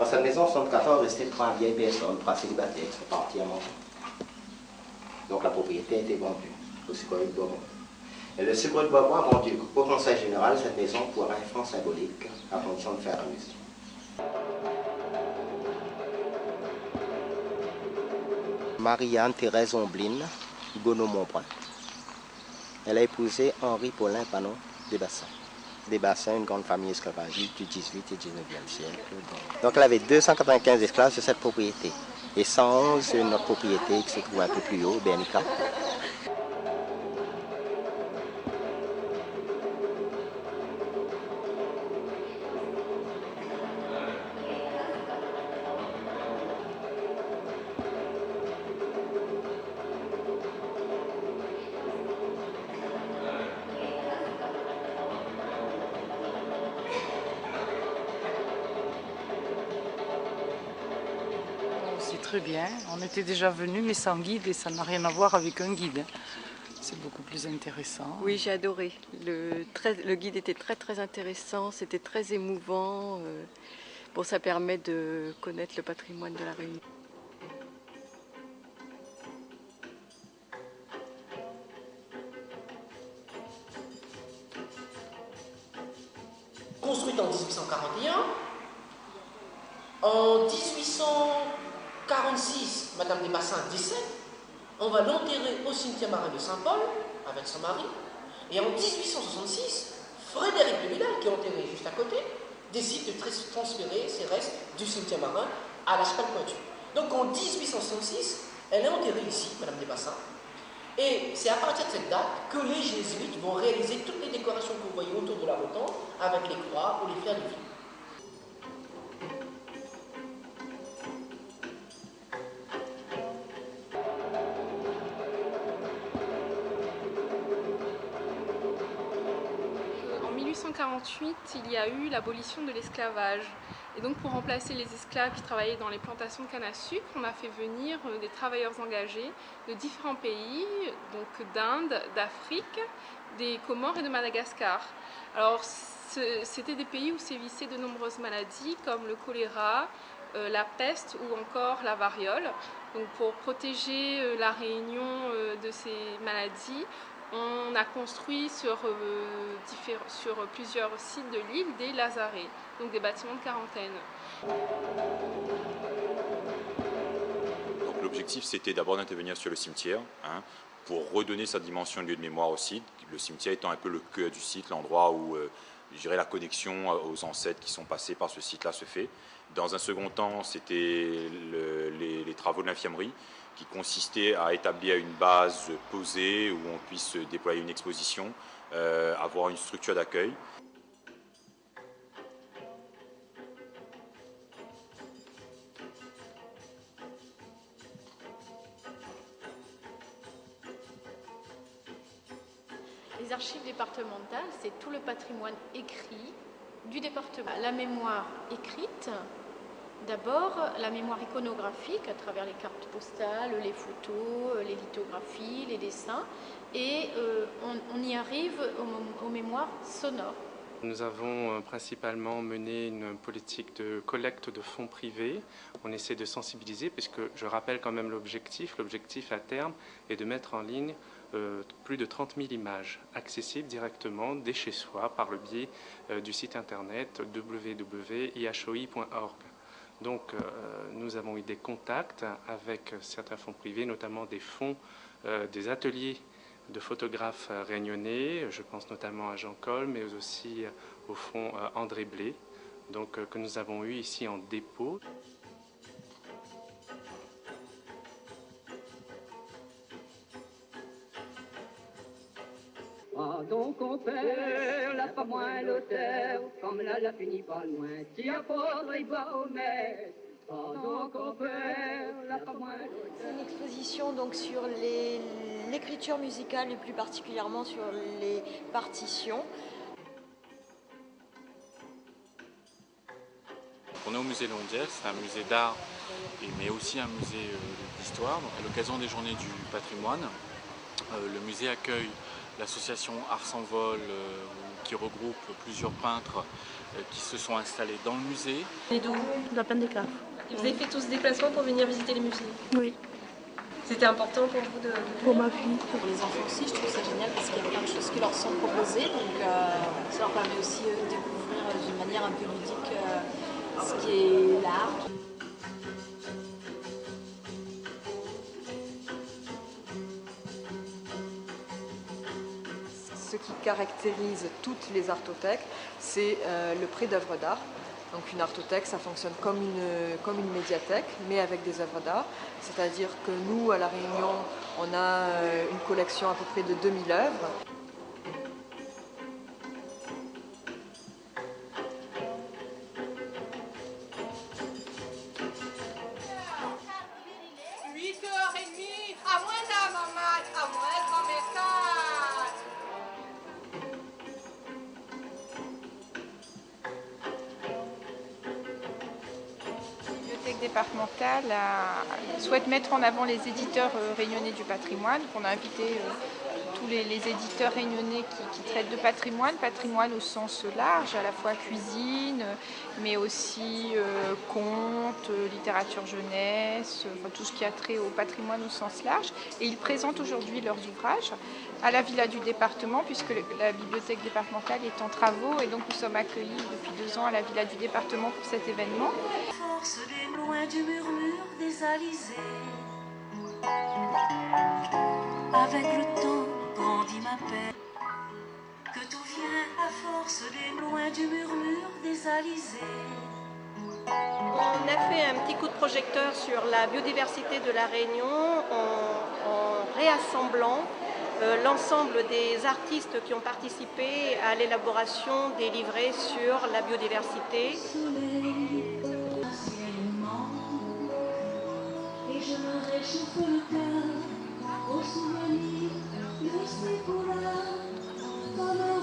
cette maison, en 74, restait 3 vieilles personnes, 3 célibataires qui sont partis à manger. Donc la propriété a été vendue au Sucre de Bourbon. Et le Sucre de Bourbon a vendu au Conseil général cette maison pour un franc symbolique, à condition de faire un musée. Marie-Anne Thérèse Omblin, Gonneau-Montbrun. Elle a épousé Henri Paulin Panon des Bassins. Des Bassins, une grande famille esclavagiste du 18 et 19e siècle. Donc elle avait 295 esclaves sur cette propriété. Et 111 sur notre propriété qui se trouve un peu plus haut, Bernica. C'est très bien, on était déjà venus mais sans guide et ça n'a rien à voir avec un guide. C'est beaucoup plus intéressant. Oui, j'ai adoré. Le guide était très intéressant, c'était très émouvant. Bon, ça permet de connaître le patrimoine de la Réunion. Construite en 1841, en 1846, Madame des Bassins décède, on va l'enterrer au cimetière marin de Saint-Paul avec son mari, et en 1866, Frédéric de Vidal, qui est enterré juste à côté, décide de transférer ses restes du cimetière marin à la Chapelle Pointue. Donc en 1866, elle est enterrée ici, Madame des Bassins, et c'est à partir de cette date que les jésuites vont réaliser toutes les décorations que vous voyez autour de la rotonde avec les croix ou les fleurs de vie. En 1848, il y a eu l'abolition de l'esclavage. Et donc pour remplacer les esclaves qui travaillaient dans les plantations de canne à sucre, on a fait venir des travailleurs engagés de différents pays, donc d'Inde, d'Afrique, des Comores et de Madagascar. Alors c'était des pays où sévissaient de nombreuses maladies comme le choléra, la peste ou encore la variole. Donc pour protéger la Réunion de ces maladies, on a construit sur plusieurs sites de l'île des lazarets, donc des bâtiments de quarantaine. L'objectif, c'était d'abord d'intervenir sur le cimetière, pour redonner sa dimension de lieu de mémoire au site, le cimetière étant un peu le cœur du site, l'endroit où je dirais, la connexion aux ancêtres qui sont passés par ce site-là se fait. Dans un second temps, c'était les travaux de l'infirmerie, qui consistait à établir une base posée où on puisse déployer une exposition, avoir une structure d'accueil. Les archives départementales, c'est tout le patrimoine écrit du département. La mémoire écrite, d'abord la mémoire iconographique à travers les cartes postales, les photos, les lithographies, les dessins, et on y arrive aux mémoires sonores. Nous avons principalement mené une politique de collecte de fonds privés. On essaie de sensibiliser, puisque je rappelle quand même l'objectif. L'objectif à terme est de mettre en ligne plus de 30 000 images accessibles directement dès chez soi par le biais du site internet www.ihoi.org. Donc nous avons eu des contacts avec certains fonds privés, notamment des fonds, des ateliers de photographes réunionnais, je pense notamment à Jean Col, mais aussi au fonds André Blé, donc, que nous avons eu ici en dépôt. Ah, donc on perd, la pas moins l'auteur, comme là la finit pas loin, qui a pas il va au maître. Ah, donc on perd, la pas moins l'auteur. C'est une exposition donc sur l'écriture musicale et plus particulièrement sur les partitions. On est au musée Londiès, c'est un musée d'art mais aussi un musée d'histoire. À l'occasion des journées du patrimoine, le musée accueille l'association Ars en Vol qui regroupe plusieurs peintres qui se sont installés dans le musée. Et d'où? De la Plaine des Caves. Vous avez fait tous ce déplacement pour venir visiter les musées? Oui. C'était important pour vous de... Pour ma fille. Pour les enfants aussi, je trouve ça génial parce qu'il y a plein de choses qui leur sont proposées. Donc ça leur permet aussi de découvrir d'une manière un peu ludique ce qui est l'art. Ce qui caractérise toutes les artothèques, c'est le prix d'œuvres d'art. Donc une artothèque, ça fonctionne comme une médiathèque, mais avec des œuvres d'art. C'est-à-dire que nous, à La Réunion, on a une collection à peu près de 2000 œuvres. Départementale souhaite mettre en avant les éditeurs réunionnais du patrimoine. On a invité tous les éditeurs réunionnais qui traitent de patrimoine au sens large, à la fois cuisine, mais aussi contes, littérature jeunesse, enfin, tout ce qui a trait au patrimoine au sens large. Et ils présentent aujourd'hui leurs ouvrages à la Villa du département, puisque la bibliothèque départementale est en travaux, et donc nous sommes accueillis depuis 2 ans à la Villa du département pour cet événement. Force des loin du murmure des alizés, avec le temps grandit ma paix, que tout vient à force des loin du murmure des alizés. On a fait un petit coup de projecteur sur la biodiversité de La Réunion en réassemblant l'ensemble des artistes qui ont participé à l'élaboration des livrets sur la biodiversité. Et je me réchauffe le cœur au souvenir de ces couleurs comme un